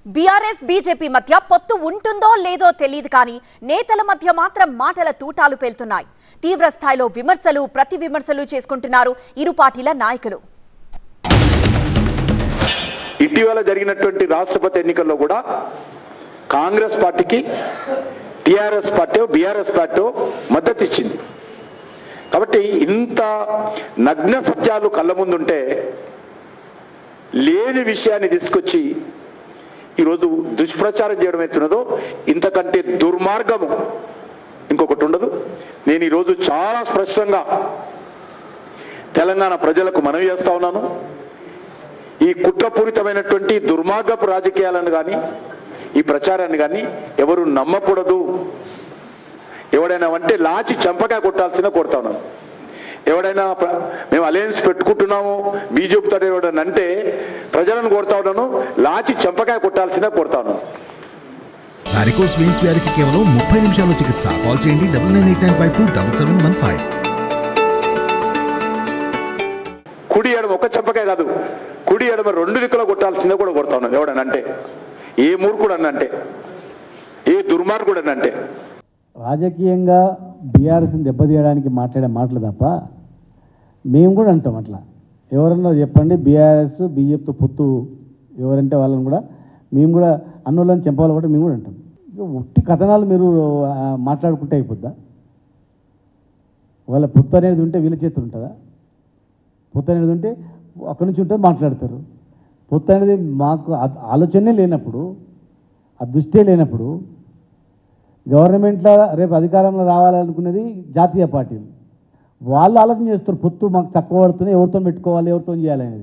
BRS BJP మధ్య పొత్తు ఉంటుందో లేదో తెలియదు కానీ నేతల మధ్య మాత్రం మాటల తూటాలు పేలుతున్నాయి. తీవ్ర స్థాయిలో విమర్శలు ప్రతి విమర్శలు చేసుకుంటున్నారు ఇరు పార్టీల నాయకులు. ఇటీవల జరిగినటువంటి రాష్ట్రపతి ఎన్నికల్లో కూడా కాంగ్రెస్ పార్టీకి టీఆర్ఎస్ పార్టీ బీఆర్ఎస్ పార్టీ మద్దతు ఇచ్చింది. కాబట్టి ఇంత నగ్న సత్యాలు కళ్ళ ముందుంటే లేని విషయాన్ని తీసుకొచ్చి ఈరోజు దుష్ప్రచారం చేయడం అవుతున్నదో ఇంతకంటే దుర్మార్గము ఇంకొకటి ఉండదు. నేను ఈరోజు చాలా స్పష్టంగా తెలంగాణ ప్రజలకు మనవి చేస్తా ఉన్నాను. ఈ కుట్రపూరితమైనటువంటి దుర్మార్గపు రాజకీయాలను కానీ ఈ ప్రచారాన్ని కానీ ఎవరు నమ్మకూడదు. ఎవడైనా అంటే లాచి చంపగా కొట్టాల్సిన కొడతా ఉన్నాను. ఎవడైనా మేము అలయన్స్ పెట్టుకుంటున్నాము బీజేపీతో ఎవడని అంటే ప్రజలను కొడతా ఉన్నాను, లాచి చంపకాయ కొట్టాల్సిన కొడతా ఉన్నాను. వారికోస్ వెయిన్స్ వ్యాధికి కేవలం 30 నిమిషాల్లో చికిత్స. కాల్ చేయండి 9989527715. కుడి ఎడమ ఒక చంపకాయ కాదు, కుడి ఎడమ 2 దిక్కులో కొట్టాల్సిందే కూడా కొడతా ఉన్నాను. ఎవడని అంటే ఏ మూర్ఖుడు అన్నంటే ఏ దుర్మార్గుడు అన్నంటే. రాజకీయంగా బీఆర్ఎస్ని దెబ్బతీయడానికి మాట్లాడే మాటలు తప్ప మేము కూడా అంటాం అట్లా. ఎవరన్నా చెప్పండి బీఆర్ఎస్ బీజేపీతో పొత్తు ఎవరంటే వాళ్ళని కూడా మేము కూడా అన్నోళ్ళని చంపాలి కూడా మేము కూడా అంటాం. ఇక ఒట్టి కథనాలు మీరు మాట్లాడుకుంటే అయిపోద్దా? వాళ్ళ పొత్తు అనేది ఉంటే వీళ్ళ చేతులు ఉంటుందా? పొత్తు అనేది ఉంటే అక్కడి నుంచి ఉంటుంది మాట్లాడతారు. పొత్తు అనేది మాకు ఆలోచనే లేనప్పుడు, ఆ దృష్టే లేనప్పుడు గవర్నమెంట్లో రేపు అధికారంలో రావాలనుకునేది జాతీయ పార్టీలు. వాళ్ళు ఆలోచన చేస్తారు పొత్తు మాకు తక్కువ పడుతున్నాయి, ఎవరితో పెట్టుకోవాలి ఎవరితో చేయాలి అనేది.